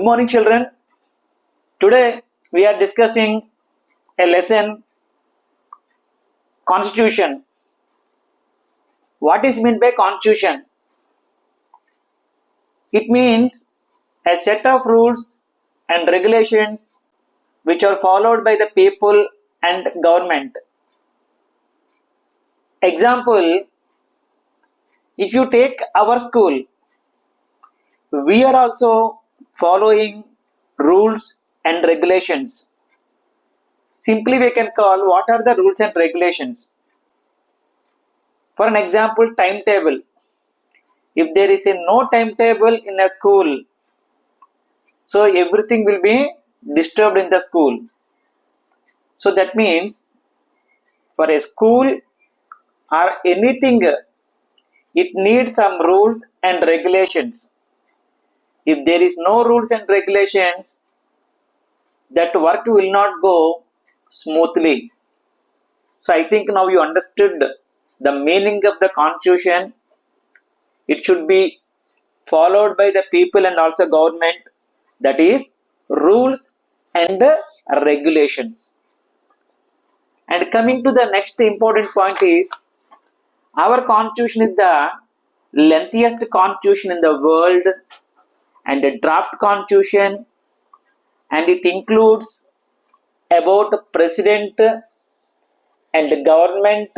Good morning, children. Today we are discussing a lesson, Constitution. What is meant by Constitution? It means a set of rules and regulations which are followed by the people and government. Example, if you take our school, we are also following rules and regulations. Simply we can call what are the rules and regulations. For an example, timetable. If there is no timetable in a school, so everything will be disturbed in the school. So that means for a school or anything, it needs some rules and regulations. If there is no rules and regulations, that work will not go smoothly. So I think now you understood the meaning of the Constitution. It should be followed by the people and also government, that is rules and regulations. And coming to the next important point is, our Constitution is the lengthiest Constitution in the world and a draft Constitution, and it includes about president and government,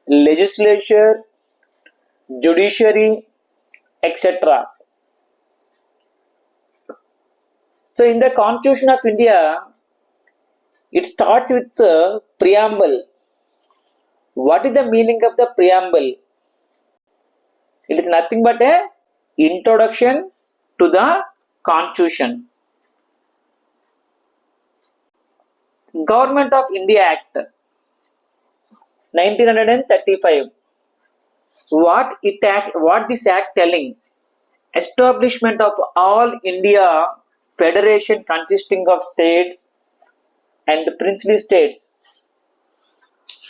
legislature, judiciary, etc. So in the Constitution of India, it starts with the preamble. What is the meaning of the preamble? It is nothing but a introduction to the Constitution. Government of India Act 1935. What this act telling? Establishment of all India federation consisting of states and princely states.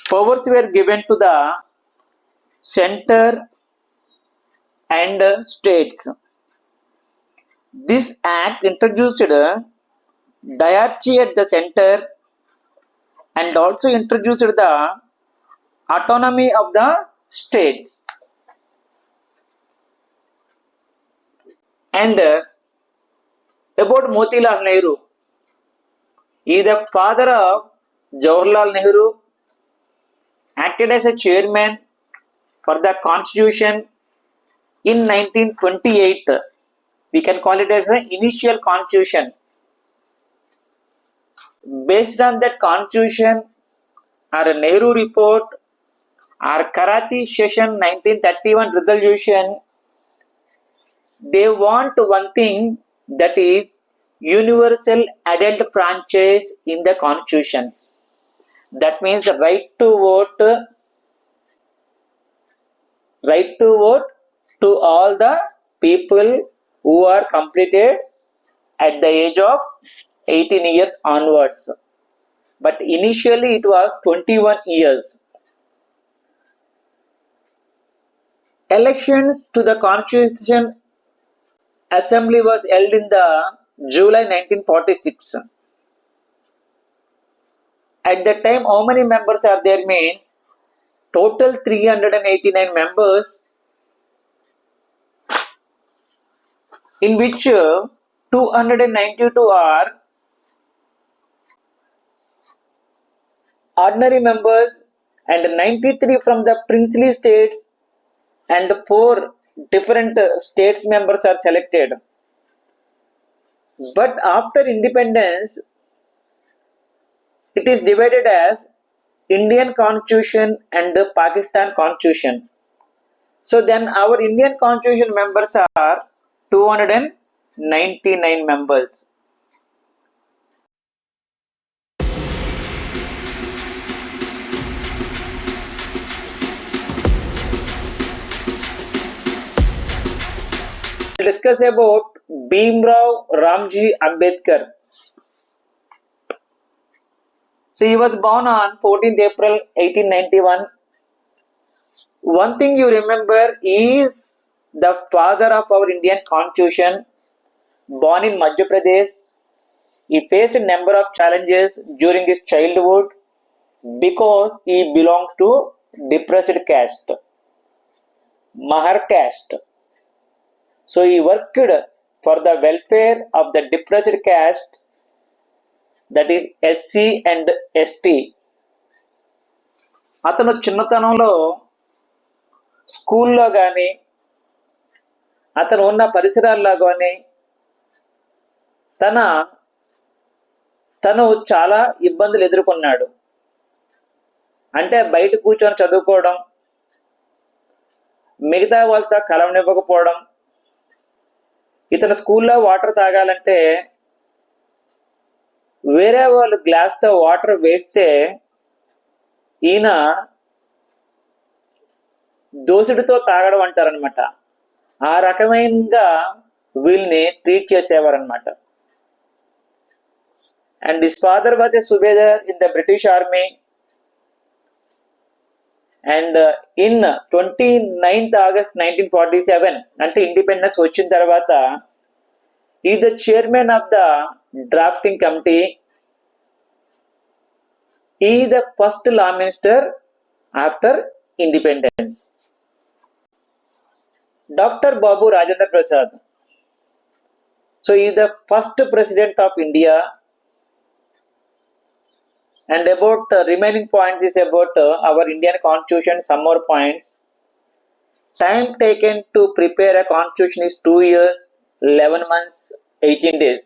Powers were given to the center and states. This act introduced diarchy at the center and also introduced the autonomy of the states. And about Motilal Nehru, he is the father of Jawaharlal Nehru, acted as a chairman for the Constitution in 1928. We can call it as the initial Constitution. Based on that Constitution, or a Nehru report, or Karachi session 1931 resolution, they want one thing, that is universal adult franchise in the Constitution. That means the right to vote to all the people who are completed at the age of 18 years onwards. But initially it was 21 years. Elections to the Constitution Assembly was held in the July 1946. At that time, how many members are there means? Total 389 members, in which 292 are ordinary members and 93 from the princely states, and 4 different states members are selected. But after independence, it is divided as Indian Constitution and Pakistan Constitution. So then our Indian Constitution members are 299 members. We'll discuss about Bhimrao Ramji Ambedkar. So he was born on 14th April 1891. One thing you remember, he is the father of our Indian Constitution. born in Madhya Pradesh. He faced a number of challenges during his childhood because he belongs to depressed caste, Mahar caste. So he worked for the welfare of the depressed caste, that is SC and ST. అతను చిన్నతనంలో స్కూల్లో కానీ అతను ఉన్న పరిసరాల్లో కానీ తను చాలా ఇబ్బందులు ఎదుర్కొన్నాడు. అంటే బయట కూర్చొని చదువుకోవడం, మిగతా వాళ్ళతో కలవనివ్వకపోవడం, ఇతను స్కూల్లో వాటర్ తాగాలంటే వేరే వాళ్ళు గ్లాస్తో వాటర్ వేస్తే ఈయన దోసుడితో తాగడం అంటారనమాట. ఆ రకమైనగా వీళ్ళని treat చేసేవారనమాట. And his father was a subedar in the British Army. And in 29th August 1947, అంటే ఇండిపెండెన్స్ వచ్చిన తర్వాత, he is the chairman of the drafting committee. He is the first law minister after independence. Dr. Babu Rajendra Prasad. So he is the first president of India. And about remaining points is about our Indian constitution. Some more points. Time taken to prepare a constitution is 2 years, 11 months, 18 days.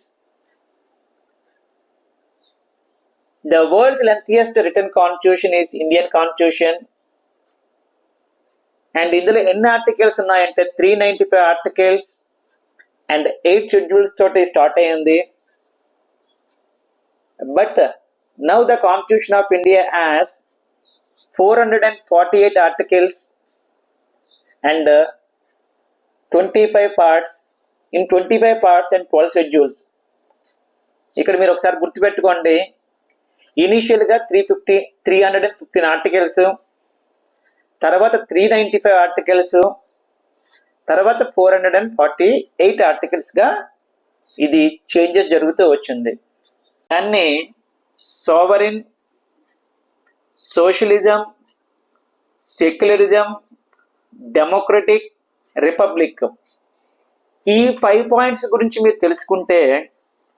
The world's lengthiest written constitution is Indian constitution. And ఇందులో ఎన్ని articles ఉన్నాయంటే 395 articles and 8 schedules తోటి start అయ్యింది. But now the Constitution of India has 448 articles and 25 parts, in 25 parts and 12 schedules. ఇక్కడ మీరు ఒకసారి గుర్తుపెట్టుకోండి, ఇనీషియల్గా 315 ఆర్టికల్స్, తర్వాత 395 ఆర్టికల్స్, తర్వాత 448 ఆర్టికల్స్గా ఇది చేంజెస్ జరుగుతూ వచ్చింది. దాన్ని sovereign, socialism, secularism, democratic, republic, ఈ 5 పాయింట్స్ గురించి మీరు తెలుసుకుంటే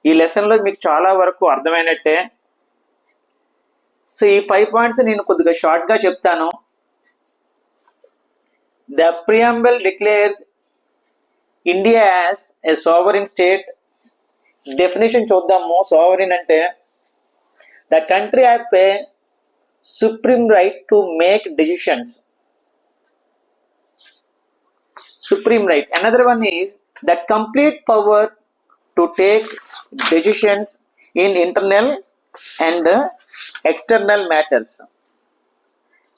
ఈ లెసన్లో మీకు చాలా వరకు అర్థమైనట్టే. సో ఈ 5 పాయింట్స్ నేను కొద్దిగా షార్ట్గా చెప్తాను. The preamble declares India as a sovereign state. Definition చూద్దాము. సోవరిన్ అంటే the country has a supreme right to make decisions. Supreme right. Another one is the complete power to take decisions in internal and external matters.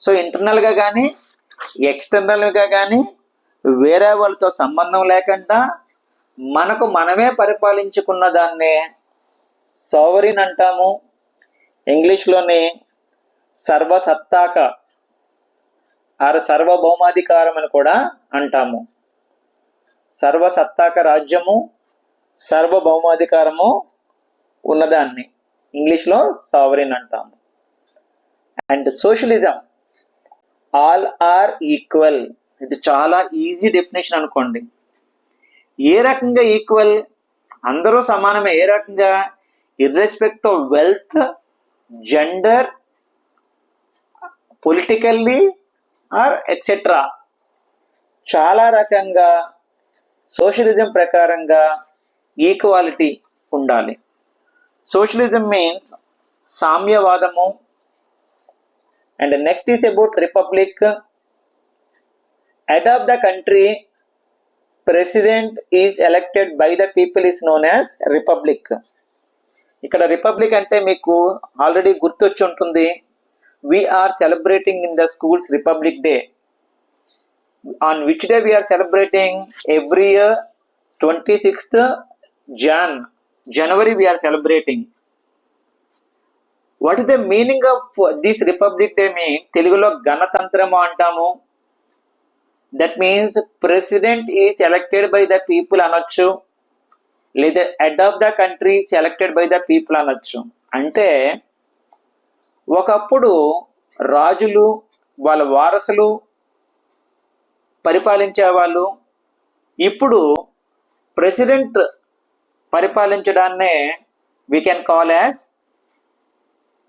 So internal గా కానీ external గా కానీ వేరే వాళ్ళతో సంబంధం లేకుండా మనకు మనమే పరిపాలించుకున్న దాన్నే సోవరిన్ అంటాము. ఇంగ్లీష్లోని సర్వసత్తాక ఆర్ సార్వభౌమాధికారం అని కూడా అంటాము. సర్వసత్తాక రాజ్యము, సార్వభౌమాధికారము ఉన్నదాన్ని ఇంగ్లీష్లో సావరిన్ అంటాము. And socialism, all are equal. ఇది చాలా ఈజీ డెఫినేషన్ అనుకోండి. ఏ రకంగా ఈక్వల్? అందరూ సమానమే. ఏ రకంగా? Irrespective of wealth, gender, politically or etcetera. చాలా రకంగా సోషలిజం ప్రకారంగా ఈక్వాలిటీ ఉండాలి. సోషలిజం మీన్స్ సామ్యవాదము. And next is about republic. Head of the country, president is elected by the people is known as republic. ఇక్కడ రిపబ్లిక్ అంటే మీకు already గుర్తొచ్చి ఉంటుంది. We are celebrating in the schools republic day. On which day we are celebrating? Every year 26th January we are celebrating. What is the meaning of this Republic Day mean? Telugulo Ganatantramu antamu. That means president is elected by the people అనొచ్చు. లేదా head of the country selected by the people అనొచ్చు. అంటే ఒకప్పుడు రాజులు వాళ్ళ వారసులు పరిపాలించే వాళ్ళు, ఇప్పుడు president పరిపాలించడాన్నే we can call as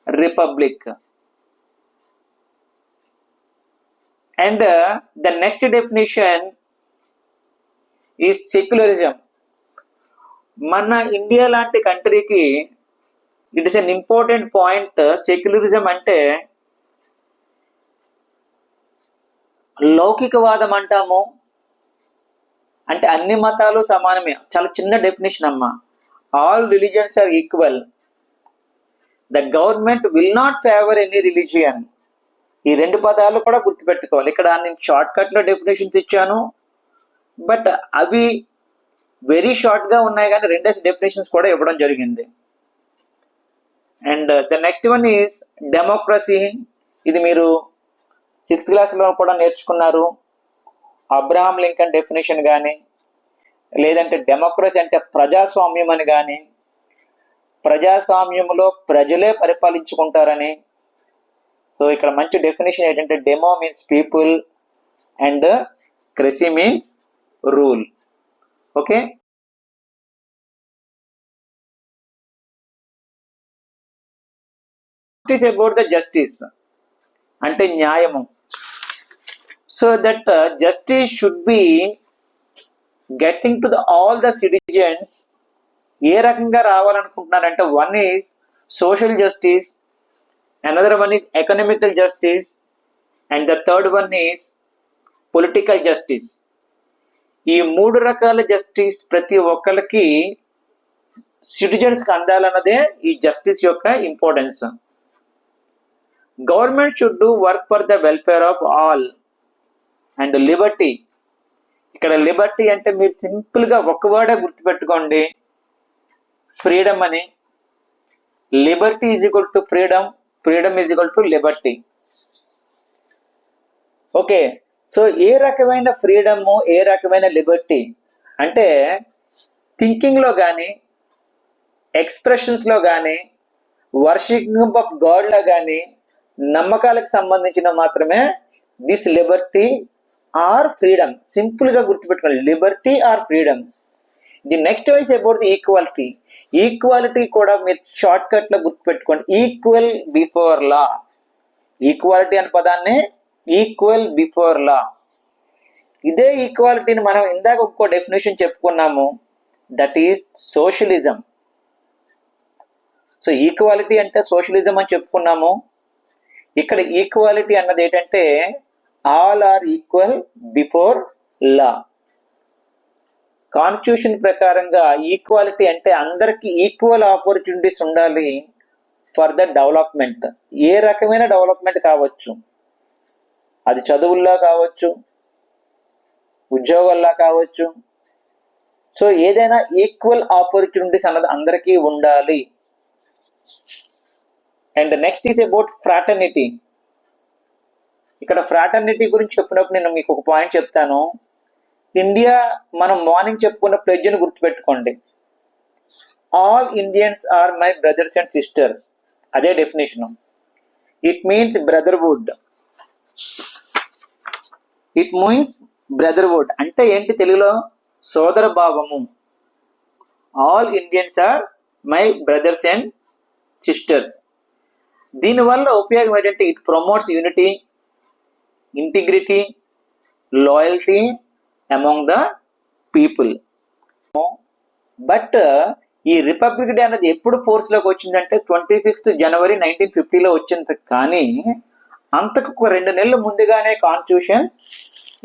republic. And the next definition is secularism. మన ఇండియా లాంటి కంట్రీకి it is an important point. Secularism అంటే లౌకికవాదం అంటాము, అంటే అన్ని మతాలు సమానమే. చాలా చిన్న డెఫినేషన్ అమ్మా. All religions are equal. The government will not favour any religion. ఈ రెండు పదాలు కూడా గుర్తుపెట్టుకోవాలి. ఇక్కడ నేను షార్ట్ కట్ లో డెఫినేషన్స్ ఇచ్చాను, బట్ అవి వెరీ షార్ట్ గా ఉన్నాయి, కానీ రెండేసి డెఫినేషన్స్ కూడా ఇవ్వడం జరిగింది. And the next one is democracy. ఇది మీరు 6th క్లాస్లో కూడా నేర్చుకున్నారు. అబ్రహాం లింకన్ డెఫినేషన్ కానీ, లేదంటే డెమోక్రసీ అంటే ప్రజాస్వామ్యం అని కానీ, ప్రజాస్వామ్యంలో ప్రజలే పరిపాలించుకుంటారని. సో ఇక్కడ మంచి డెఫినేషన్ ఏంటంటే demo means people and cracy means rule. Okay, it is about the justice అంటే న్యాయము. So that justice should be getting to the all the citizens. ఏ రకంగా రావాలనుకుంటున్నారంటే one is social justice, another one is economical justice, and the third one is political justice. ఈ 3 రకాల justice ప్రతి ఒక్కరికి సిటిజన్స్కి అందాలన్నదే ఈ జస్టిస్ యొక్క importance. Government should do work for the welfare of all and liberty. ఇక్కడ లిబర్టీ అంటే మీరు సింపుల్గా ఒక్క వర్డే గుర్తుపెట్టుకోండి, ఫ్రీడమ్ అని. Liberty is equal to freedom, freedom is equal to liberty. Okay, so ఏ రకమైన ఫ్రీడము, ఏ రకమైన లిబర్టీ అంటే థింకింగ్లో కానీ, ఎక్స్ప్రెషన్స్లో కానీ, వర్షిపింగ్ ఆఫ్ గాడ్లో కానీ, నమ్మకాలకు సంబంధించిన మాత్రమే దిస్ లిబర్టీ ఆర్ ఫ్రీడమ్. సింపుల్గా గుర్తుపెట్టుకోండి, liberty or freedom. The next wise about the equality. Equality కూడా మీరు షార్ట్ కట్లో గుర్తుపెట్టుకోండి, ఈక్వల్ బిఫోర్ లా. ఈక్వాలిటీ అనే పదాన్ని ఈక్వల్ బిఫోర్ లా. ఇదే ఈక్వాలిటీని మనం ఇందాక ఒక్కో డెఫినేషన్ చెప్పుకున్నాము, that is socialism. So equality అంటే సోషలిజం అని చెప్పుకున్నాము. ఇక్కడ ఈక్వాలిటీ అన్నది ఏంటంటే all are equal before law. Constitution ప్రకారంగా ఈక్వాలిటీ అంటే అందరికి ఈక్వల్ ఆపర్చునిటీస్ ఉండాలి ఫర్ ద డెవలప్మెంట్. ఏ రకమైన డెవలప్మెంట్ కావచ్చు, అది చదువుల్లో కావచ్చు, ఉద్యోగాల్లో కావచ్చు. సో ఏదైనా ఈక్వల్ ఆపర్చునిటీస్ అన్నది అందరికీ ఉండాలి. And next is about fraternity. ఇక్కడ ఫ్రాటర్నిటీ గురించి చెప్పినప్పుడు నేను మీకు ఒక పాయింట్ చెప్తాను. ఇండియా మనం మార్నింగ్ చెప్పుకున్న ప్లెడ్జ్ని గుర్తుపెట్టుకోండి, all Indians are my brothers and sisters. అదే definition. It means brotherhood. It means brotherhood అంటే ఏంటి తెలుగులో? సోదర భావము. All Indians are my brothers and sisters. దీనివల్ల ఉపయోగం ఏంటంటే it promotes unity, integrity, loyalty among the people. But ఈ రిపబ్లిక్ డే అనేది ఎప్పుడు ఫోర్స్లోకి వచ్చిందంటే 26th జనవరి 1950లో వచ్చింది. కానీ అంతకు 2 నెలల ముందుగానే కాన్స్టిట్యూషన్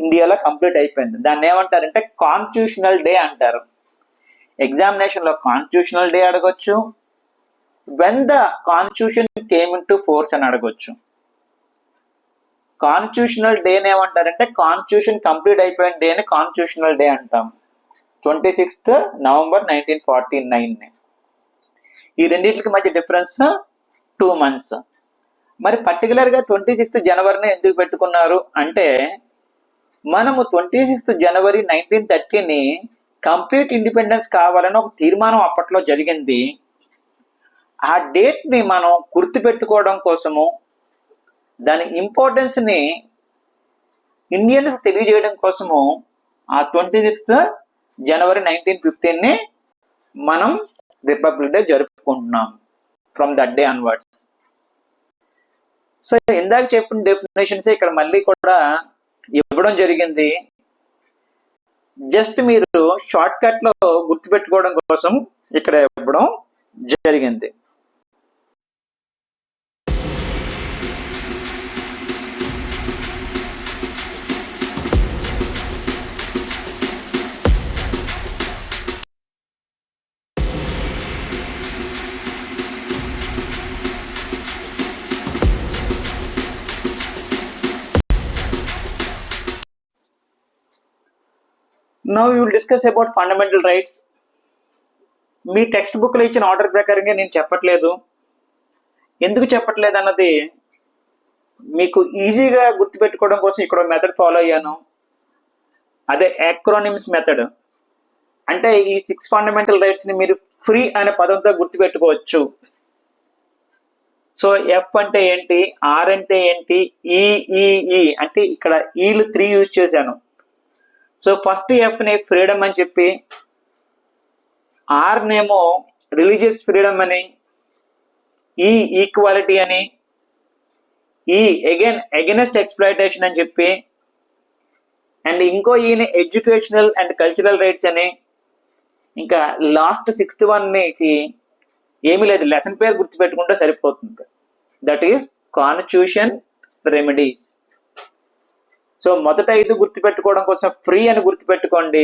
ఇండియాలో కంప్లీట్ అయిపోయింది. దాన్ని ఏమంటారంటే కాన్స్టిట్యూషనల్ డే అంటారు. ఎగ్జామినేషన్లో కాన్స్టిట్యూషనల్ డే అడగొచ్చు, when the constitution came in to force అని అడగొచ్చు. కాన్స్టిట్యూషనల్ డేని ఏమంటారంటే కాన్స్టిట్యూషన్ కంప్లీట్ అయిపోయిన డేని కాన్స్టిట్యూషనల్ డే అంటాం. 26th November 1949. ఈ రెండింటికి మధ్య డిఫరెన్స్ 2 months. మరి పర్టికులర్గా 26th జనవరిని ఎందుకు పెట్టుకున్నారు అంటే మనము 26th జనవరి 1930ని కంప్లీట్ ఇండిపెండెన్స్ కావాలని ఒక తీర్మానం అప్పట్లో జరిగింది. ఆ డేట్ని మనం గుర్తుపెట్టుకోవడం కోసము, దాని ఇంపార్టెన్స్ని ఇండియన్స్ తెలియజేయడం కోసము ఆ 26th జనవరి 1915ని మనం రిపబ్లిక్ డే జరుపుకుంటున్నాం from that day onwards. So ఇందాక చెప్పిన డెఫినేషన్స్ ఇక్కడ మళ్ళీ కూడా ఇవ్వడం జరిగింది. జస్ట్ మీరు షార్ట్ కట్ లో గుర్తుపెట్టుకోవడం కోసం ఇక్కడ ఇవ్వడం జరిగింది. Now we will discuss about fundamental rights. Me text బుక్లో ఇచ్చిన ఆర్డర్ ప్రకారంగా నేను చెప్పట్లేదు. ఎందుకు చెప్పట్లేదు అన్నది మీకు ఈజీగా గుర్తుపెట్టుకోవడం కోసం ఇక్కడ మెథడ్ ఫాలో అయ్యాను. అదే యాక్రోనిమ్స్ మెథడ్. అంటే ఈ 6 ఫండమెంటల్ రైట్స్ని మీరు ఫ్రీ అనే పదంతో గుర్తుపెట్టుకోవచ్చు. సో ఎఫ్ అంటే ఏంటి, ఆర్ అంటే ఏంటి, ఈ అంటే ఇక్కడ ఈలు 3 యూజ్ చేశాను. సో ఫస్ట్ ఎఫ్ని ఫ్రీడమ్ అని చెప్పి, ఆర్నేమో రిలీజియస్ ఫ్రీడమ్ అని, ఈ ఈక్వాలిటీ అని, ఈ అగైనెస్ట్ ఎక్స్‌ప్లాయిటేషన్ అని చెప్పి, అండ్ ఇంకో ఈని ఎడ్యుకేషనల్ అండ్ కల్చరల్ రైట్స్ అని, ఇంకా లాస్ట్ 6th వన్కి ఏమీ లేదు, లెసన్ పేరు గుర్తుపెట్టుకుంటే సరిపోతుంది. That is constitution remedies. So మొదట 5 గుర్తుపెట్టుకోవడం కోసం ఫ్రీ అని గుర్తుపెట్టుకోండి,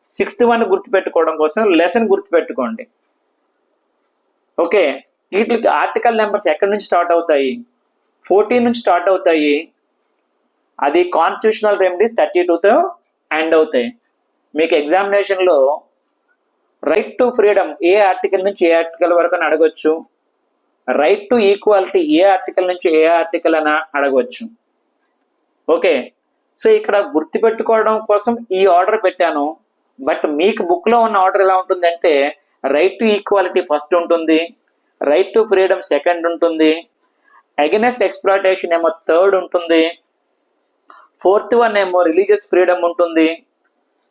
6th వన్ గుర్తుపెట్టుకోవడం కోసం లెసన్ గుర్తుపెట్టుకోండి. ఓకే, వీటికి ఆర్టికల్ నెంబర్స్ ఎక్కడి నుంచి స్టార్ట్ అవుతాయి? 14 నుంచి స్టార్ట్ అవుతాయి. అది కాన్స్టిట్యూషనల్ రెమెడీస్ 32తో ఎండ్ అవుతాయి. మీకు ఎగ్జామినేషన్లో right to freedom A article నుంచి ఏ ఆర్టికల్ వరకు అని అడగొచ్చు, right to equality A article నుంచి ఏ ఆర్టికల్ అని అడగవచ్చు. ఓకే, సో ఇక్కడ గుర్తుపెట్టుకోవడం కోసం ఈ ఆర్డర్ పెట్టాను. బట్ మీకు బుక్లో ఉన్న ఆర్డర్ ఎలా ఉంటుందంటే రైట్ టు ఈక్వాలిటీ ఫస్ట్ ఉంటుంది, రైట్ టు ఫ్రీడమ్ సెకండ్ ఉంటుంది, అగైనెస్ట్ ఎక్స్‌ప్లాయిటేషన్ ఏమో థర్డ్ ఉంటుంది, 4th వన్ ఏమో రిలీజియస్ ఫ్రీడమ్ ఉంటుంది.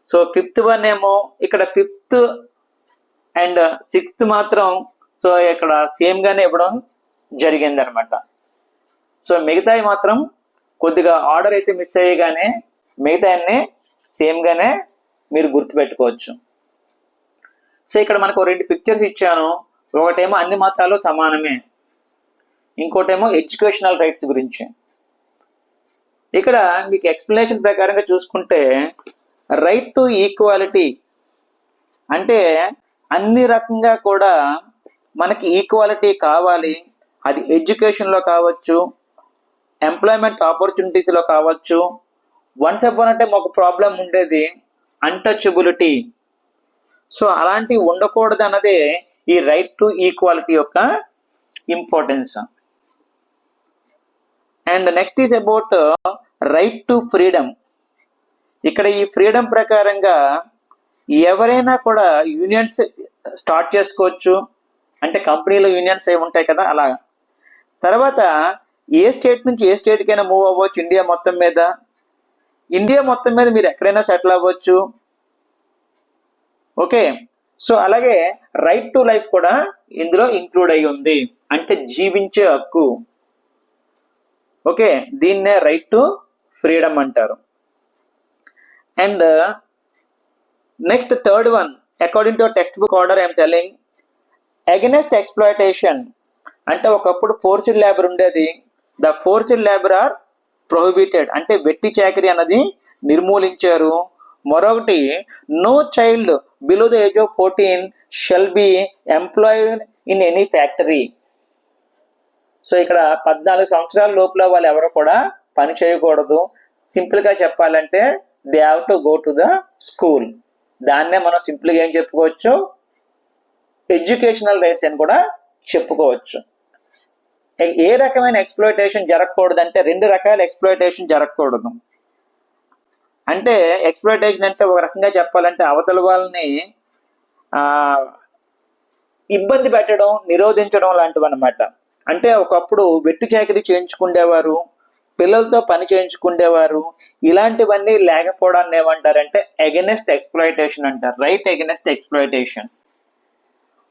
సో 5th వన్ ఏమో ఇక్కడ 5th అండ్ 6th మాత్రం సో ఇక్కడ సేమ్గానే ఇవ్వడం జరిగింది అనమాట. సో మిగతాయి మాత్రం కొద్దిగా ఆర్డర్ అయితే మిస్ అయ్యగానే మిగతా అన్ని సేమ్గానే మీరు గుర్తుపెట్టుకోవచ్చు. సో ఇక్కడ మనకు 2 పిక్చర్స్ ఇచ్చాను. ఒకటేమో అన్ని మతాలు సమానమే, ఇంకోటేమో ఎడ్యుకేషనల్ రైట్స్ గురించి. ఇక్కడ మీకు ఎక్స్ప్లెనేషన్ ప్రకారంగా చూసుకుంటే రైట్ టు ఈక్వాలిటీ అంటే అన్ని రకంగా కూడా మనకి ఈక్వాలిటీ కావాలి. అది ఎడ్యుకేషన్లో కావచ్చు, ఎంప్లాయ్మెంట్ ఆపర్చునిటీస్లో కావచ్చు. వన్స్ అపాన్ అంటే ఒక ప్రాబ్లం ఉండేది, అన్టచబిలిటీ. సో అలాంటివి ఉండకూడదు అన్నదే ఈ రైట్ టు ఈక్వాలిటీ యొక్క importance. And next is about right to freedom. ఇక్కడ ఈ ఫ్రీడమ్ ప్రకారంగా ఎవరైనా కూడా యూనియన్స్ స్టార్ట్ చేసుకోవచ్చు. అంటే కంపెనీలో యూనియన్స్ ఏమి ఉంటాయి కదా అలా. తర్వాత ఏ స్టేట్ నుంచి ఏ స్టేట్కైనా మూవ్ అవ్వచ్చు ఇండియా మొత్తం మీద. ఇండియా మొత్తం మీద మీరు ఎక్కడైనా సెటిల్ అవ్వచ్చు. ఓకే, సో అలాగే రైట్ టు లైఫ్ కూడా ఇందులో ఇంక్లూడ్ అయి ఉంది, అంటే జీవించే హక్కు. ఓకే, దీన్నే రైట్ టు ఫ్రీడమ్ అంటారు. And next third one, according to text book order I'm telling, against exploitation. అంటే ఒకప్పుడు ఫోర్స్డ్ లేబర్ ఉండేది, the forced labour are prohibited, అంటే వెట్టి చాకరీ అన్నది నిర్మూలించారు. మరొకటి, no child below the age of 14 shall be employed in any factory. So ఇక్కడ 14 సంవత్సరాల లోపల వాళ్ళు ఎవరు కూడా పని చేయకూడదు. సింపుల్గా చెప్పాలంటే they have to go to the school. దాన్నే మనం సింపుల్గా ఏం చెప్పుకోవచ్చు, ఎడ్యుకేషనల్ రైట్స్ అని కూడా చెప్పుకోవచ్చు. ఏ రకమైన ఎక్స్‌ప్లాయిటేషన్ జరగకూడదు అంటే 2 రకాల ఎక్స్‌ప్లాయిటేషన్ జరగకూడదు. అంటే ఎక్స్‌ప్లాయిటేషన్ అంటే ఒక రకంగా చెప్పాలంటే అవతల వాళ్ళని ఇబ్బంది పెట్టడం, నిరోధించడం లాంటివన్నమాట. అంటే ఒకప్పుడు వెట్టి చాకిరీ చేయించుకుండేవారు, పిల్లలతో పని చేయించుకుండేవారు. ఇలాంటివన్నీ లేకపోవడాన్ని ఏమంటారంటే అగైన్స్ట్ ఎక్స్‌ప్లాయిటేషన్ అంటారు. Right against exploitation.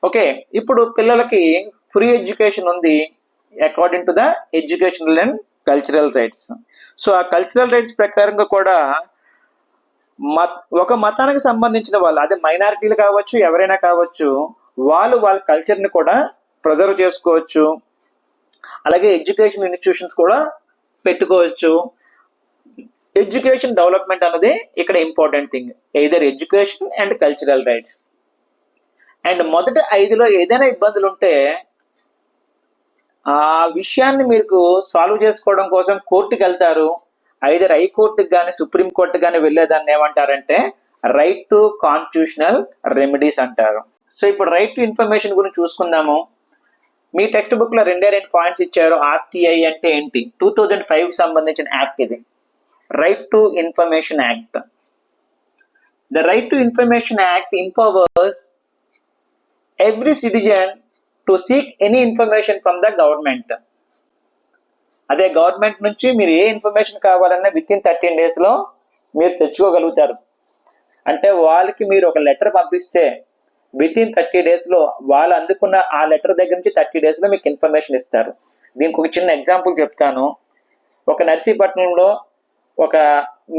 ఓకే. ఇప్పుడు పిల్లలకి ఫ్రీ ఎడ్యుకేషన్ ఉంది according to the educational and cultural rights. So ఆ కల్చరల్ రైట్స్ ప్రకారంగా కూడా ఒక మతానికి సంబంధించిన వాళ్ళు, అదే మైనారిటీలు కావచ్చు, ఎవరైనా కావచ్చు, వాళ్ళ కల్చర్ని కూడా ప్రిజర్వ్ చేసుకోవచ్చు. అలాగే ఎడ్యుకేషన్ ఇన్స్టిట్యూషన్స్ కూడా పెట్టుకోవచ్చు. ఎడ్యుకేషన్ డెవలప్మెంట్ అన్నది ఇక్కడ important thing. Either education and cultural rights. And మొదటి 5లో ఏదైనా ఇబ్బందులు ఉంటే ఆ విషయాన్ని మీకు సాల్వ్ చేసుకోవడం కోసం కోర్టుకి వెళ్తారు. ఐదర్ హైకోర్టుకి కానీ సుప్రీం కోర్టు కానీ వెళ్ళేదాన్ని ఏమంటారంటే రైట్ టు కాన్స్టిట్యూషనల్ రెమెడీస్ అంటారు. సో ఇప్పుడు రైట్ టు ఇన్ఫర్మేషన్ గురించి చూసుకుందాము. మీ టెక్స్ట్ బుక్ లో 2 పాయింట్స్ ఇచ్చారు. ఆర్టీఐ అంటే ఏంటి? 2005 సంబంధించిన యాక్ట్ ఇది, right to information act. The right to information act empowers every citizen to seek any information from the government. అదే గవర్నమెంట్ నుంచి మీరు ఏ ఇన్ఫర్మేషన్ కావాలన్నా వితిన్ 13 days లో మీరు తెచ్చుకోగలుగుతారు. అంటే వాళ్ళకి మీరు ఒక లెటర్ పంపిస్తే వితిన్ 30 days లో వాళ్ళు అందుకున్న ఆ లెటర్ దగ్గర నుంచి 30 days లో మీకు ఇన్ఫర్మేషన్ ఇస్తారు. దీనికి ఒక చిన్న ఎగ్జాంపుల్ చెప్తాను. ఒక నర్సీపట్నంలో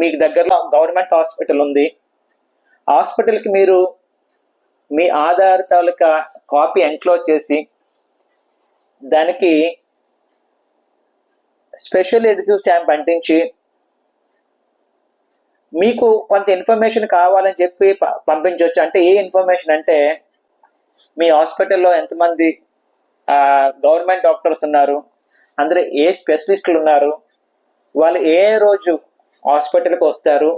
మీకు దగ్గరలో గవర్నమెంట్ హాస్పిటల్ ఉంది. హాస్పిటల్కి మీరు మీ ఆధార్ తాలూకా కాపీ ఎన్క్లోజ్ చేసి దానికి స్పెషల్ ఎడిటివ్ స్టాంప్ అంటించి మీకు కొంత ఇన్ఫర్మేషన్ కావాలని చెప్పి పంపించవచ్చు. అంటే ఏ ఇన్ఫర్మేషన్ అంటే మీ హాస్పిటల్లో ఎంతమంది గవర్నమెంట్ డాక్టర్స్ ఉన్నారు, అందరూ ఏ స్పెషలిస్టులు ఉన్నారు, వాళ్ళు ఏ రోజు హాస్పిటల్కి వస్తారు,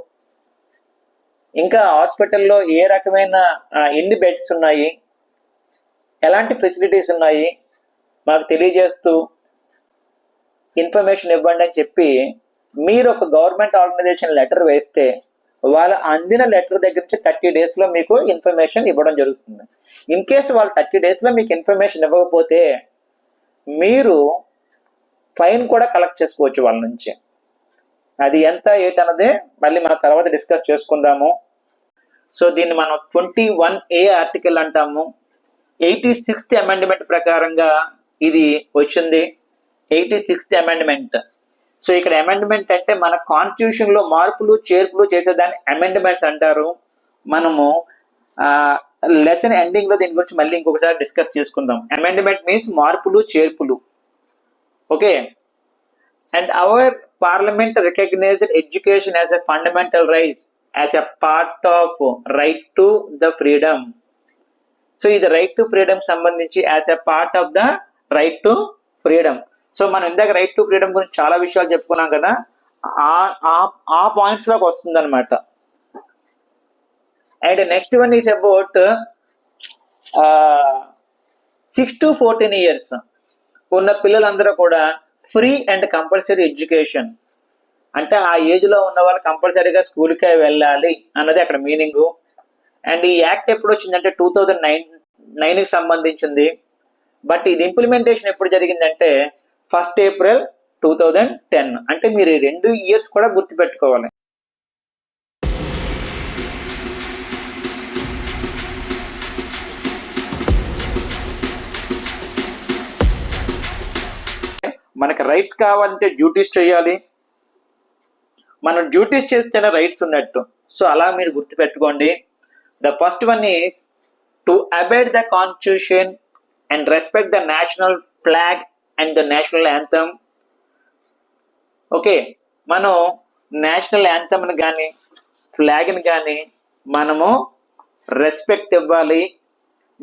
ఇంకా హాస్పిటల్లో ఏ రకమైన ఎన్ని బెడ్స్ ఉన్నాయి, ఎలాంటి ఫెసిలిటీస్ ఉన్నాయి మాకు తెలియజేస్తూ ఇన్ఫర్మేషన్ ఇవ్వండి అని చెప్పి మీరు ఒక గవర్నమెంట్ ఆర్గనైజేషన్ లెటర్ వేస్తే వాళ్ళు అందిన లెటర్ దగ్గర నుంచి 30 days లో మీకు ఇన్ఫర్మేషన్ ఇవ్వడం జరుగుతుంది. ఇన్ కేసు వాళ్ళు 30 days లో మీకు ఇన్ఫర్మేషన్ ఇవ్వకపోతే మీరు ఫైన్ కూడా కలెక్ట్ చేసుకోవచ్చు వాళ్ళ నుంచి. అది ఎంత ఏంటన్నదే మళ్ళీ మన తర్వాత డిస్కస్ చేసుకుందాము. సో దీన్ని మనం 21A ఆర్టికల్ అంటాము. 86th అమెండ్మెంట్ ప్రకారంగా ఇది వచ్చింది. 86th amendment. సో ఇక్కడ అమెండ్మెంట్ అంటే మన కాన్స్టిట్యూషన్ లో మార్పులు చేర్పులు చేసేదాన్ని అమెండ్మెంట్స్ అంటారు. మనము లెసన్ ఎండింగ్ లో దీని గురించి మళ్ళీ ఇంకొకసారి డిస్కస్ చేసుకుందాం. అమెండ్మెంట్ మీన్స్ మార్పులు చేర్పులు. Okay. And our parliament recognised education as a fundamental rights as a part of right to the freedom. So ఇది రైట్ టు ఫ్రీడమ్ సంబంధించి as a part of the right to freedom. So మనం ఇందాక right to freedom గురించి చాలా విషయాలు చెప్పుకున్నాం కదా, ఆ పాయింట్స్ లోకి వస్తుంది అనమాట. And next one is about 6 to 14 years ఉన్న పిల్లలందరూ కూడా ఫ్రీ అండ్ కంపల్సరీ ఎడ్యుకేషన్. అంటే ఆ ఏజ్ లో ఉన్న వాళ్ళు కంపల్సరీగా స్కూల్కే వెళ్ళాలి అన్నది అక్కడ మీనింగ్. అండ్ ఈ యాక్ట్ ఎప్పుడు వచ్చిందంటే 2009కి సంబంధించింది. బట్ ఇది ఇంప్లిమెంటేషన్ ఎప్పుడు జరిగిందంటే 1st April 2010. అంటే మీరు 2 years కూడా గుర్తుపెట్టుకోవాలి. మనకి రైట్స్ కావాలంటే డ్యూటీస్ చేయాలి. మనం డ్యూటీస్ చేస్తేనే రైట్స్ ఉన్నట్టు. సో అలా మీరు గుర్తుపెట్టుకోండి. The first one is to abide the constitution and respect the national flag and the national anthem. Okay. మనం నేషనల్ యాంథమ్ని కానీ ఫ్లాగ్ని కానీ మనము రెస్పెక్ట్ ఇవ్వాలి,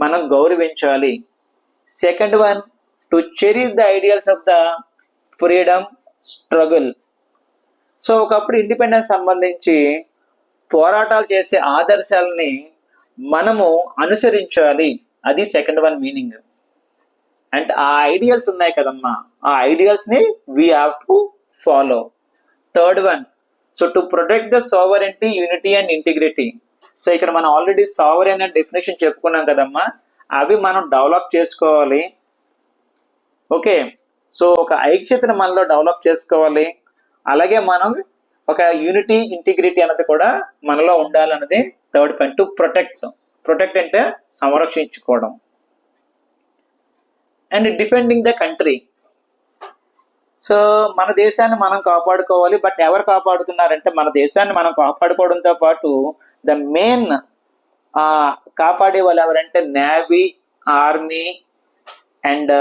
మనం గౌరవించాలి. Second one, to cherish the ideals of the freedom struggle. So ఒకప్పుడు independence సంబంధించి పోరాటాలు చేసే ఆదర్శాలని మనము అనుసరించాలి. అది సెకండ్ వన్ మీనింగ్. అండ్ ఆ ఐడియల్స్ ఉన్నాయి కదమ్మా, ఆ ఐడియల్స్ ని we have to follow. Third one, so to protect the sovereignty, unity and integrity. So ఇక్కడ మనం ఆల్రెడీ సావరెన్ అనే డెఫినేషన్ చెప్పుకున్నాం కదమ్మా, అవి మనం డెవలప్ చేసుకోవాలి. ఓకే, సో ఒక ఐక్యతను మనలో డెవలప్ చేసుకోవాలి. అలాగే మనం ఒక యూనిటీ, ఇంటిగ్రిటీ అన్నది కూడా మనలో ఉండాలన్నది third point. To protect, protect అంటే సంరక్షించుకోవడం. And defending the country. So మన దేశాన్ని మనం కాపాడుకోవాలి. బట్ ఎవరు కాపాడుతున్నారంటే మన దేశాన్ని మనం కాపాడుకోవడంతో పాటు ద మెయిన్ కాపాడే వాళ్ళు ఎవరంటే navy, army and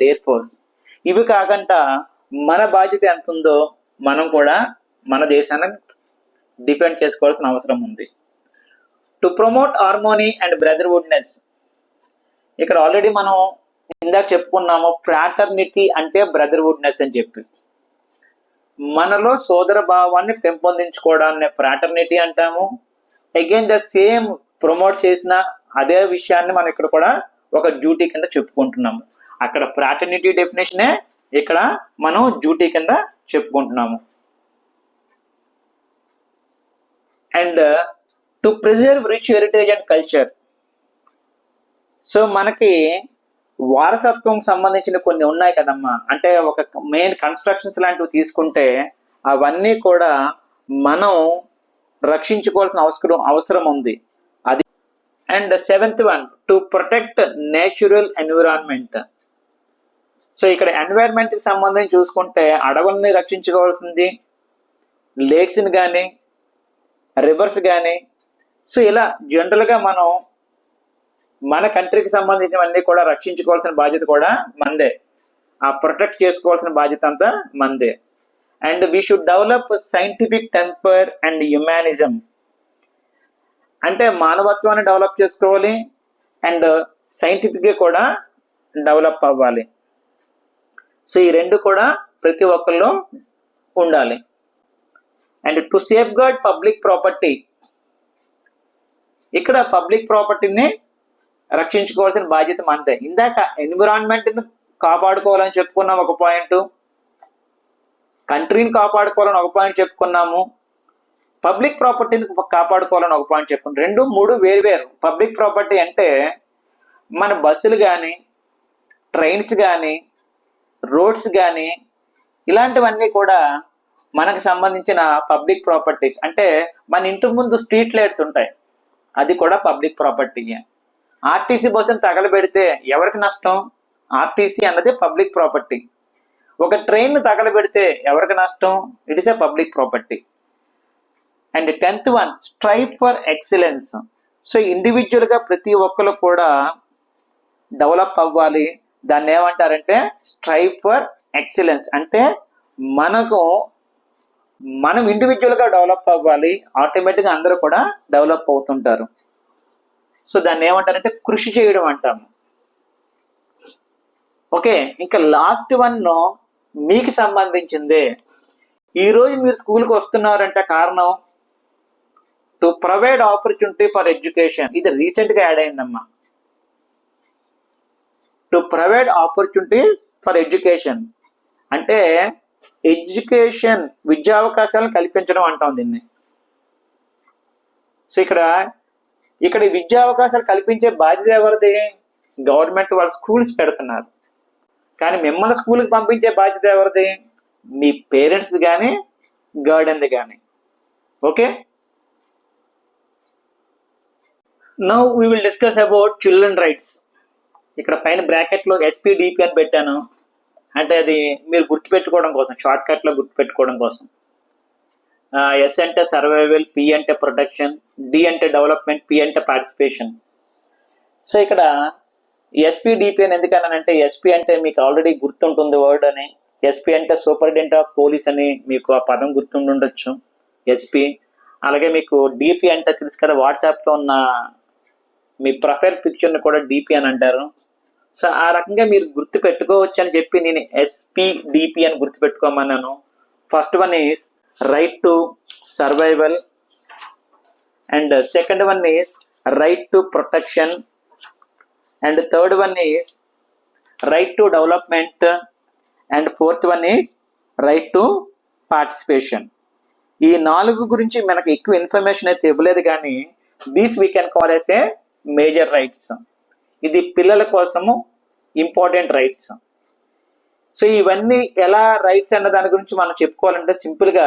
air force. ఇవి కాకుండా మన బాధ్యత ఎంత ఉందో మనం కూడా మన దేశాన్ని డిపెండ్ చేసుకోవాల్సిన అవసరం ఉంది. To promote harmony and brotherhoodness. ఇక్కడ ఆల్రెడీ మనం ఇందాక చెప్పుకున్నాము, ఫ్రాటర్నిటీ అంటే బ్రదర్హుడ్నెస్ అని చెప్పి, మనలో సోదర భావాన్ని పెంపొందించుకోవడాన్ని ఫ్రాటర్నిటీ అంటాము. అగైన్ ద సేమ్ ప్రమోట్ చేసిన అదే విషయాన్ని మనం ఇక్కడ కూడా ఒక డ్యూటీ కింద చెప్పుకుంటున్నాము. అక్కడ ఫ్రాటర్నిటీ డెఫినేషనే ఇక్కడ మనం డ్యూటీ కింద చెప్పుకుంటున్నాము. And to preserve rich heritage and culture. So మనకి వారసత్వం సంబంధించిన కొన్ని ఉన్నాయి కదమ్మా, అంటే ఒక మెయిన్ కన్స్ట్రక్షన్స్ లాంటివి తీసుకుంటే అవన్నీ కూడా మనం రక్షించుకోవాల్సిన అవసరం ఉంది. అది. And seventh one, to protect natural environment. So ఇక్కడ ఎన్వైర్న్మెంట్ కి సంబంధించి చూసుకుంటే అడవుల్ని రక్షించుకోవాల్సింది, లేక్స్ని కానీ, రివర్స్ కానీ. సో ఇలా జనరల్గా మనం మన కంట్రీకి సంబంధించినవన్నీ కూడా రక్షించుకోవాల్సిన బాధ్యత కూడా మందే, ఆ ప్రొటెక్ట్ చేసుకోవాల్సిన బాధ్యత అంతా మందే. And we should develop scientific temper and humanism. అంటే మానవత్వాన్ని డెవలప్ చేసుకోవాలి అండ్ సైంటిఫిక్గా కూడా డెవలప్ అవ్వాలి. సో ఈ రెండు కూడా ప్రతి ఒక్కరిలో ఉండాలి. And to safeguard public property. ఇక్కడ పబ్లిక్ ప్రాపర్టీని రక్షించుకోవాల్సిన బాధ్యత మనదే. ఇందాక ఎన్విరాన్మెంట్ని కాపాడుకోవాలని చెప్పుకున్నాం ఒక పాయింట్, కంట్రీని కాపాడుకోవాలని ఒక పాయింట్ చెప్పుకున్నాము, పబ్లిక్ ప్రాపర్టీని కాపాడుకోవాలని ఒక పాయింట్ చెప్పుకున్నాం. 2, 3 వేరు. పబ్లిక్ ప్రాపర్టీ అంటే మన బస్సులు కానీ, ట్రైన్స్ కానీ, రోడ్స్ కానీ, ఇలాంటివన్నీ కూడా మనకు సంబంధించిన పబ్లిక్ ప్రాపర్టీస్. అంటే మన ఇంటి ముందు స్ట్రీట్ లైట్స్ ఉంటాయి, అది కూడా పబ్లిక్ ప్రాపర్టీ. ఆర్టీసీ బస్సును తగలబెడితే ఎవరికి నష్టం? ఆర్టీసీ అన్నది పబ్లిక్ ప్రాపర్టీ. ఒక ట్రైన్ తగలబెడితే ఎవరికి నష్టం? It is a public property. And 10th one, strive for excellence. So ఇండివిజువల్గా ప్రతి ఒక్కరు కూడా డెవలప్ అవ్వాలి. దాన్ని ఏమంటారంటే స్ట్రైవ్ ఫర్ ఎక్సలెన్స్. అంటే మనం ఇండివిజువల్గా డెవలప్ అవ్వాలి, ఆటోమేటిక్గా అందరూ కూడా డెవలప్ అవుతుంటారు. సో దాన్ని ఏమంటారంటే కృషి చేయడం అంటాము. ఓకే, ఇంకా లాస్ట్ వన్ మీకు సంబంధించిందే. ఈరోజు మీరు స్కూల్కి వస్తున్నారంటే కారణం to provide opportunity for education. ఇది రీసెంట్గా యాడ్ అయిందమ్మా. To provide opportunities for education అంటే ఎడ్యుకేషన్, విద్యావకాశాలను కల్పించడం అంటాం దీన్ని. సో ఇక్కడ విద్యా అవకాశాలు కల్పించే బాధ్యత ఎవరిది? గవర్నమెంట్ వాళ్ళు స్కూల్స్ పెడుతున్నారు, కానీ మిమ్మల్ని స్కూల్కి పంపించే బాధ్యత ఎవరిది? మీ పేరెంట్స్ కానీ, గార్డెన్ది కానీ. Okay, now we will discuss about children rights. ఇక్కడ పైన బ్రాకెట్లో SPDP అని పెట్టాను, అంటే అది మీరు గుర్తుపెట్టుకోవడం కోసం, షార్ట్ కట్లో గుర్తుపెట్టుకోవడం కోసం. S అంటే సర్వైవల్, P అంటే ప్రొటెక్షన్, D అంటే డెవలప్మెంట్, P అంటే పార్టిసిపేషన్. సో ఇక్కడ SPDP అని ఎందుకన్నానంటే SP అంటే మీకు ఆల్రెడీ గుర్తుంటుంది వర్డ్ అని. SP అంటే సూపరింటెండెంట్ ఆఫ్ పోలీస్ అని మీకు ఆ పదం గుర్తుండొచ్చు, SP. అలాగే మీకు DP అంటే తెలుసు కదా, వాట్సాప్లో ఉన్న మీ ప్రొఫైల్ పిక్చర్ని కూడా DP అని అంటారు. సో ఆ రకంగా మీరు గుర్తు పెట్టుకోవచ్చు అని చెప్పి నేను SPDP అని గుర్తుపెట్టుకోమన్నాను. First one is right to survival and second one is right to protection and third one is right to development and fourth one is right to participation. ఈ 4 గురించి మనకు ఎక్కువ ఇన్ఫర్మేషన్ అయితే ఇవ్వలేదు, కానీ these we can call as a major rights. ఇది పిల్లల కోసము ఇంపార్టెంట్ రైట్స్. సో ఇవన్నీ ఎలా రైట్స్ అన్న దాని గురించి మనం చెప్పుకోవాలంటే సింపుల్గా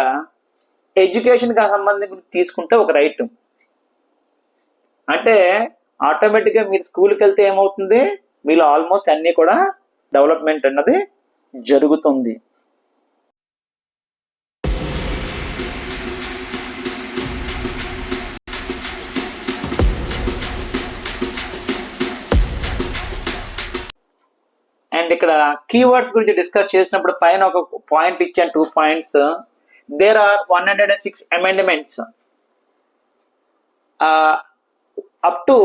ఎడ్యుకేషన్కి సంబంధించి తీసుకుంటే ఒక రైట్. అంటే ఆటోమేటిక్గా మీరు స్కూల్కి వెళ్తే ఏమవుతుంది, మీలో ఆల్మోస్ట్ అన్నీ కూడా డెవలప్మెంట్ అన్నది జరుగుతుంది. అండ్ ఇక్కడ కీవర్డ్స్ గురించి డిస్కస్ చేసినప్పుడు పైన ఒక పాయింట్ ఇచ్చాను, 2 points. There are 106 amendments up to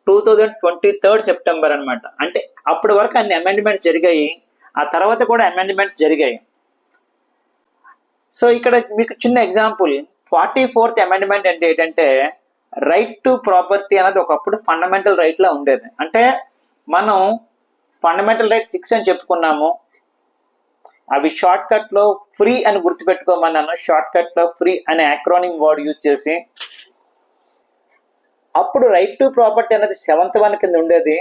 2023 September అనమాట. అంటే అప్పటి వరకు అన్ని అమెండ్మెంట్స్ జరిగాయి, ఆ తర్వాత కూడా అమెండ్మెంట్స్ జరిగాయి. సో ఇక్కడ మీకు చిన్న ఎగ్జాంపుల్, 44th అమెండ్మెంట్ అంటే ఏంటంటే రైట్ టు ప్రాపర్టీ అనేది ఒకప్పుడు ఫండమెంటల్ రైట్ లా ఉండేది. అంటే మనం ఫండమెంటల్ రైట్ 6 అని చెప్పుకున్నాము, అవి షార్ట్ కట్ లో ఫ్రీ అని గుర్తుపెట్టుకోమన్నాను. షార్ట్ కట్ లో ఫ్రీ అనే యాక్రోనిమ్ వర్డ్ యూజ్ చేసి, అప్పుడు రైట్ టు ప్రాపర్టీ అనేది 7th one కింద ఉండేది,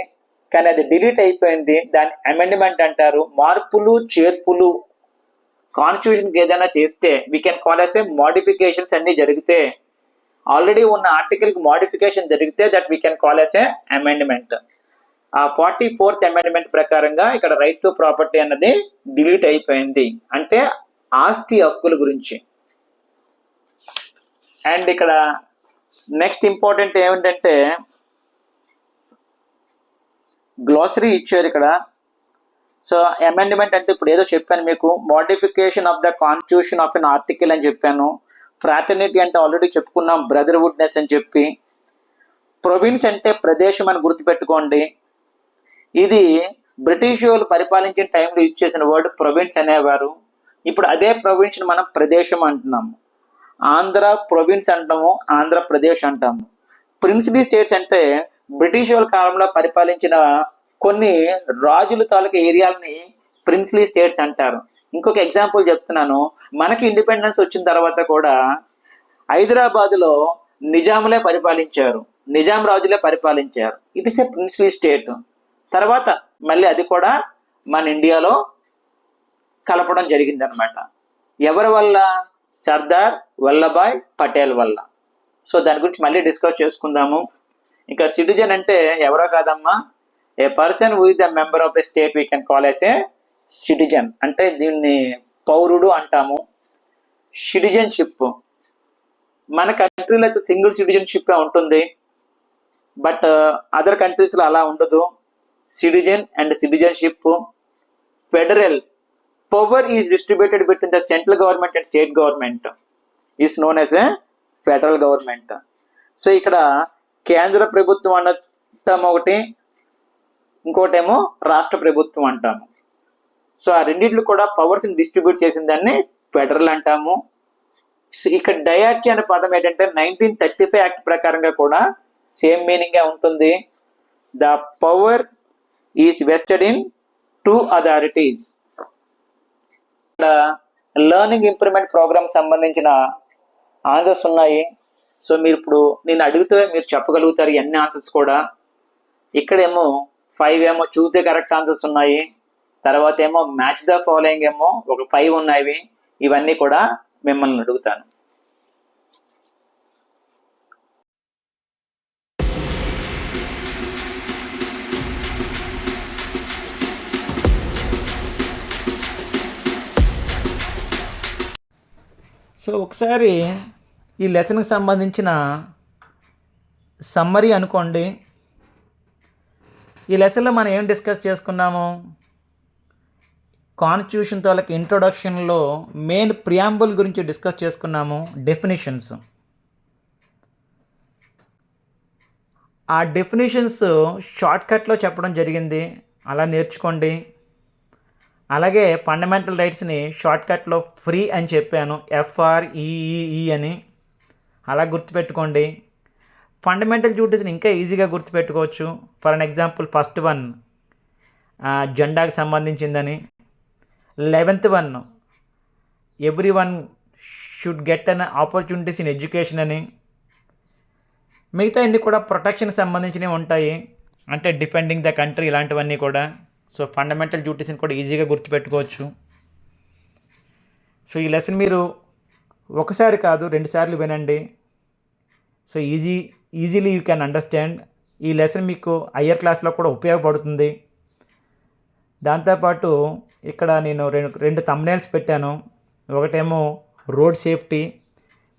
కానీ అది డిలీట్ అయిపోయింది. దాని అమెండ్మెంట్ అంటారు. మార్పులు చేర్పులు కాన్స్టిట్యూషన్కి ఏదైనా చేస్తే we can call as a modifications అన్ని జరిగితే, ఆల్రెడీ ఉన్న ఆర్టికల్కి మోడిఫికేషన్ జరిగితే that we can call as a amendment. ఆ 44th అమెండ్మెంట్ ప్రకారంగా ఇక్కడ రైట్ టు ప్రాపర్టీ అన్నది డిలీట్ అయిపోయింది, అంటే ఆస్తి హక్కుల గురించి. అండ్ ఇక్కడ నెక్స్ట్ ఇంపార్టెంట్ ఏమిటంటే గ్లాసరీ ఇచ్చారు ఇక్కడ. సో అమెండ్మెంట్ అంటే ఇప్పుడు ఏదో చెప్పాను మీకు, modification of the constitution of N article అని చెప్పాను. ఫ్రాటర్నిటీ అంటే ఆల్రెడీ చెప్పుకున్నాం, బ్రదర్హుడ్నెస్ అని చెప్పి. ప్రొవిన్స్ అంటే ప్రదేశం అని గుర్తుపెట్టుకోండి. ఇది బ్రిటిష్ వాళ్ళు పరిపాలించిన టైంలో యూజ్ చేసిన వర్డ్ ప్రొవిన్స్ అనేవారు. ఇప్పుడు అదే ప్రొవిన్స్ మనం ప్రదేశం అంటున్నాము. ఆంధ్ర ప్రొవిన్స్ అంటాము, ఆంధ్రప్రదేశ్ అంటాము. ప్రిన్సిలీ స్టేట్స్ అంటే బ్రిటిష్ వాళ్ళ కాలంలో పరిపాలించిన కొన్ని రాజుల తాలూకా ఏరియాలని ప్రిన్సిలీ స్టేట్స్ అంటారు. ఇంకొక ఎగ్జాంపుల్ చెప్తున్నాను, మనకి ఇండిపెండెన్స్ వచ్చిన తర్వాత కూడా హైదరాబాద్లో నిజాములే పరిపాలించారు, నిజాం రాజులే పరిపాలించారు. It is a princely state. తర్వాత మళ్ళీ అది కూడా మన ఇండియాలో కలపడం జరిగింది అనమాట. ఎవరి వల్ల? సర్దార్ వల్లభాయ్ పటేల్ వల్ల. సో దాని గురించి మళ్ళీ డిస్కస్ చేసుకుందాము. ఇంకా సిటిజన్ అంటే ఎవరో కాదమ్మా, a person who is the member of a state we can call as a citizen. అంటే దీన్ని పౌరుడు అంటాము. సిటిజన్షిప్ మన కంట్రీలో అయితే సింగిల్ సిటిజన్షిప్ ఉంటుంది, బట్ అదర్ కంట్రీస్లో అలా ఉండదు. Citizen and citizenship. Federal power is distributed between the central government and state government is known as a federal government. So ఇక్కడ కేంద్ర ప్రభుత్వం అనటం ఒకటి, ఇంకోటేమో రాష్ట్ర ప్రభుత్వం అంటాము. సో ఆ రెండింటిలో కూడా పవర్స్ని డిస్ట్రిబ్యూట్ చేసిన దాన్ని ఫెడరల్ అంటాము. ఇక్కడ డయార్కీ అనే పదం ఏంటంటే 1935 యాక్ట్ ప్రకారంగా కూడా సేమ్ మీనింగే ఉంటుంది. The power is vested in 2 authorities. ఇక్కడ లెర్నింగ్ ఇంప్రూవ్మెంట్ ప్రోగ్రామ్ సంబంధించిన ఆన్సర్స్ ఉన్నాయి. సో మీరు ఇప్పుడు నేను అడిగితే మీరు చెప్పగలుగుతారు ఎన్ని ఆన్సర్స్ కూడా. ఇక్కడేమో 5 ఏమో చూస్ ద కరెక్ట్ ఆన్సర్స్ ఉన్నాయి, తర్వాత ఏమో మ్యాచ్ ద ఫాలోయింగ్ ఏమో ఒక 5 ఉన్నాయి. ఇవన్నీ కూడా మిమ్మల్ని అడుగుతాను. సో ఒకసారి ఈ లెసన్కి సంబంధించిన సమ్మరీ అనుకోండి. ఈ లెసన్లో మనం ఏం డిస్కస్ చేసుకున్నాము? కాన్స్టిట్యూషన్ తాలూకు ఇంట్రొడక్షన్లో మెయిన్ ప్రియాంబుల్ గురించి డిస్కస్ చేసుకున్నాము, డెఫినిషన్స్. ఆ డెఫినిషన్స్ షార్ట్కట్లో చెప్పడం జరిగింది, అలా నేర్చుకోండి. అలాగే ఫండమెంటల్ రైట్స్ని షార్ట్కట్లో ఫ్రీ అని చెప్పాను, FREE అని, అలా గుర్తుపెట్టుకోండి. ఫండమెంటల్ డ్యూటీస్ని ఇంకా ఈజీగా గుర్తుపెట్టుకోవచ్చు. For an example, first one జెండాకి సంబంధించిందని, 11th one every one should get an opportunities in education అని, మిగతా అన్ని కూడా ప్రొటెక్షన్ సంబంధించినవి ఉంటాయి, అంటే డిఫెండింగ్ ద కంట్రీ ఇలాంటివన్నీ కూడా. సో ఫండమెంటల్ డ్యూటీస్ని కూడా ఈజీగా గుర్తుపెట్టుకోవచ్చు. సో ఈ లెసన్ మీరు ఒకసారి కాదు 2 సార్లు వినండి. So easily you can understand. ఈ లెసన్ మీకు హయ్యర్ క్లాస్లో కూడా ఉపయోగపడుతుంది. దాంతోపాటు ఇక్కడ నేను రెండు థంబ్నెయిల్స్ పెట్టాను. ఒకటేమో రోడ్ సేఫ్టీ,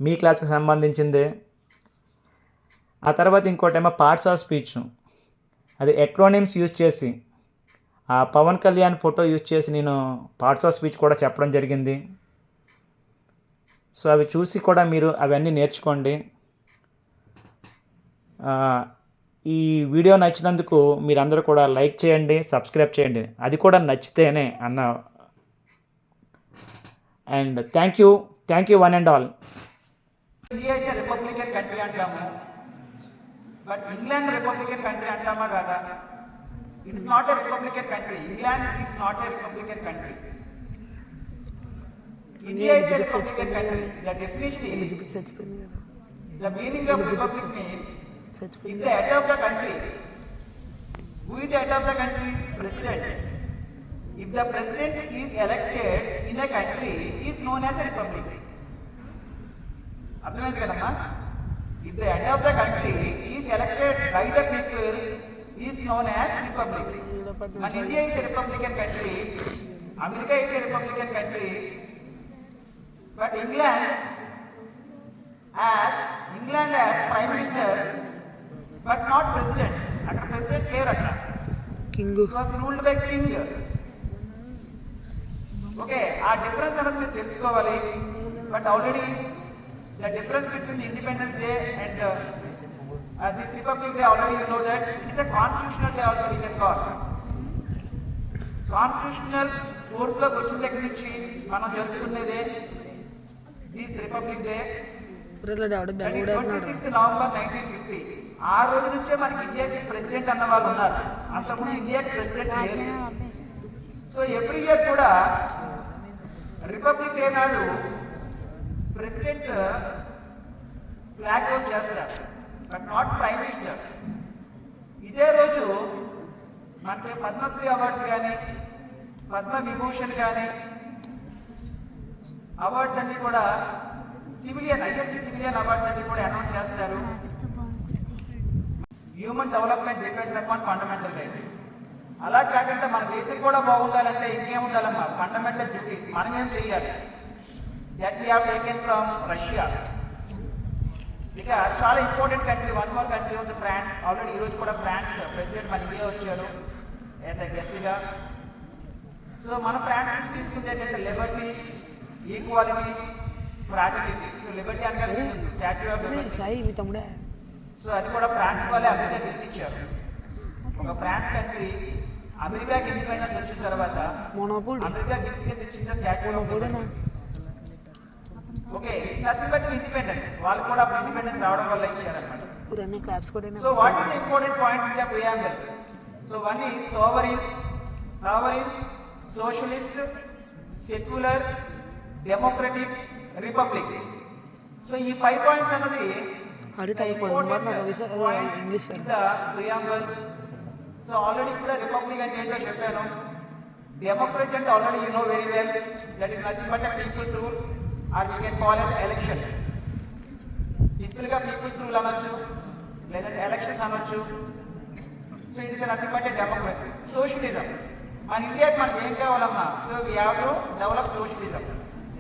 మీ క్లాస్కి సంబంధించింది. ఆ తర్వాత ఇంకోటేమో పార్ట్స్ ఆఫ్ స్పీచ్, అది ఎక్రోనిమ్స్ యూజ్ చేసి, ఆ పవన్ కళ్యాణ్ ఫోటో యూజ్ చేసి నేను పార్ట్స్ ఆఫ్ స్పీచ్ కూడా చెప్పడం జరిగింది. సో అవి చూసి కూడా మీరు అవన్నీ నేర్చుకోండి. ఈ వీడియో నచ్చినందుకు మీరందరూ కూడా లైక్ చేయండి, సబ్స్క్రైబ్ చేయండి, అది కూడా నచ్చితేనే అన్న. And thank you one and all. India is Republican country అంటాము, బట్ ఇంగ్లాండ్ రిపబ్లికన్ కంట్రీ అంటామా కాదా? It's not a Republican country. England is not a Republican country. India is a republican country. The definition is, the meaning of republic means, if the head of the country, who is the head of the country? President. If the president is elected in a country, is known as a republic. అర్థమైంది కదమ్మా? If the head of the country is elected by the people, is known as republic. And India is a republican country. America is a republican country. But England has prime minister, but not president. Akka president care akka. King. It was ruled by king. Okay, our difference another మీరు తెలుసుకోవాలి. But already the difference between the Independence Day and this Republic Day, already you know that it is a constitutional day also we can call. Constitutional force లో వచ్చిన దగ్గర నుంచి మనం జరుపుకునేదే this republic day. 26 November 1950. ఆ రోజు నుంచే మనకి ఇండియాకి ప్రెసిడెంట్ అన్న వాళ్ళు ఉన్నారు. అంతకుముందు ఇండియాకి ప్రెసిడెంట్ లేదు. సో ఎవ్రీ ఇయర్ కూడా రిపబ్లిక్ డే నాడు ప్రెసిడెంట్ ఫ్లాగ్ హోస్ట్ చేస్తారు, బట్ నాట్ ప్రైమ్ మినిస్టర్. ఇదే రోజు మనకి పద్మశ్రీ అవార్డ్స్ కానీ, పద్మ విభూషణ్ కానీ అవార్డ్స్ అన్ని కూడా ఐఎన్సీ సివిలియన్ అవార్డ్స్ అన్ని కూడా అనౌన్స్ చేస్తారు. Human development depends upon fundamental rights. అలా కాకుండా మన దేశం కూడా బాగుండాలంటే ఇంకేం ఉండాలమ్మా? ఫండమెంటల్ డ్యూటీస్ మనం ఏం చేయాలి? That we have taken from Russia. ఇక చాలా important country, one more country ఉంది ఫ్రాన్స్. ఆల్రెడీ ఈరోజు కూడా ఫ్రాన్స్ ప్రెసిడెంట్ మన ఇండియా వచ్చారు యాజ్ ఎ గెస్ట్గా. సో మన ఫ్రాన్స్ నుంచి తీసుకుంటే ఏంటంటే Liberty, equality, fraternity. So Liberty అంటే స్టాచ్యూ ఆఫ్ లిబర్టీ. సో అది కూడా ఫ్రాన్స్ వాళ్ళే అమెరికా గుర్తించారు. ఒక ఫ్రాన్స్ కంట్రీ అమెరికాకి ఇండిపెండెన్స్ వచ్చిన తర్వాత అమెరికా గిఫ్ట్ ఇచ్చిన statue of liberty. Okay, it's nothing but independence. వాళ్ళు కూడా ఇండిపెండెన్స్ రావడం వల్ల ఇచ్చారన్నమాట. So what is the important points in the preamble? So one is sovereign, socialist, secular, democratic, republic. So ఈ 5 పాయింట్స్ అన్నది ప్రియాంబుల్. సో ఆల్రెడీ కూడా రిపబ్లిక్ అంటే ఏంటో చెప్పాను. డెమోక్రసీ అంటే already you know very well, that is nothing but people's rule, or we can call as elections. సింపుల్గా people's rule అనొచ్చు, లేదంటే ఎలక్షన్స్ అనొచ్చు. So it is nothing but democracy. Socialism, మన ఇండియాకి మనకి ఏం కావాలమ్మా? So we have to develop socialism.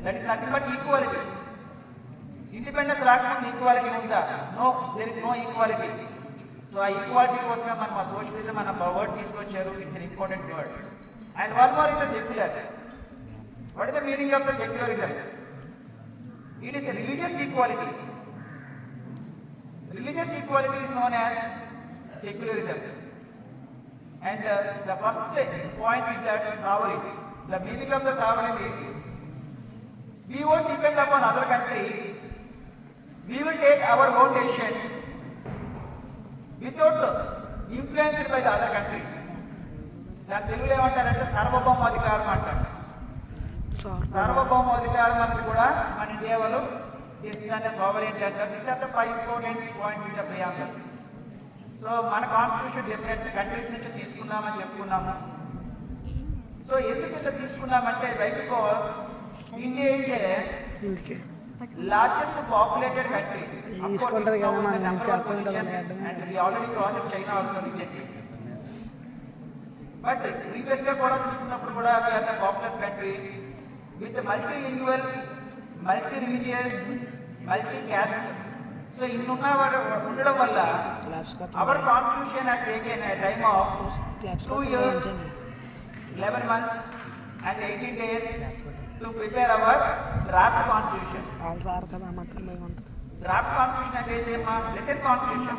That is nothing but equality. Independence రాకముందు ఈక్వాలిటీ ఉందా? No, there is no equality. So ఆ ఈక్వాలిటీ కోసమే మనం ఆ సోషలిజం అన్న వర్డ్ తీసుకొచ్చారు. It's an important word. And one more is the secular. What is the meaning of the secularism? It is religious equality. Religious equality is known as secularism. And the first point is that sovereign. The meaning of the sovereign is, we won't depend upon other country. We will take our own decisions without influenced by the other countries. దాని తెలుగులో ఏమంటారంటే సార్వభౌమాధికారం అంటారు. సార్వభౌమాధికారం అనేది కూడా మన India వాళ్ళు చేసిందంటే sovereignty అంటారు. This are the 5 important points in the preamble. So మన కాన్స్టిట్యూషన్ డిఫరెంట్ కంట్రీస్ నుంచి తీసుకున్నామని చెప్పుకున్నాము. సో ఎందుకు ఇట్లా తీసుకున్నామంటే because India is a largest populated country. And we already crossed China also recently. But previous గా కూడా చూసుకున్నప్పుడు కూడా we are the populous country with multilingual, multi religious, multi caste. So ఇన్నున్న ఉండడం వల్ల our constitution has taken a time of 2 years, 11 months and 18 days to prepare our draft constitution. Draft constitution అంటే ఏంటమ్మా? Written constitution.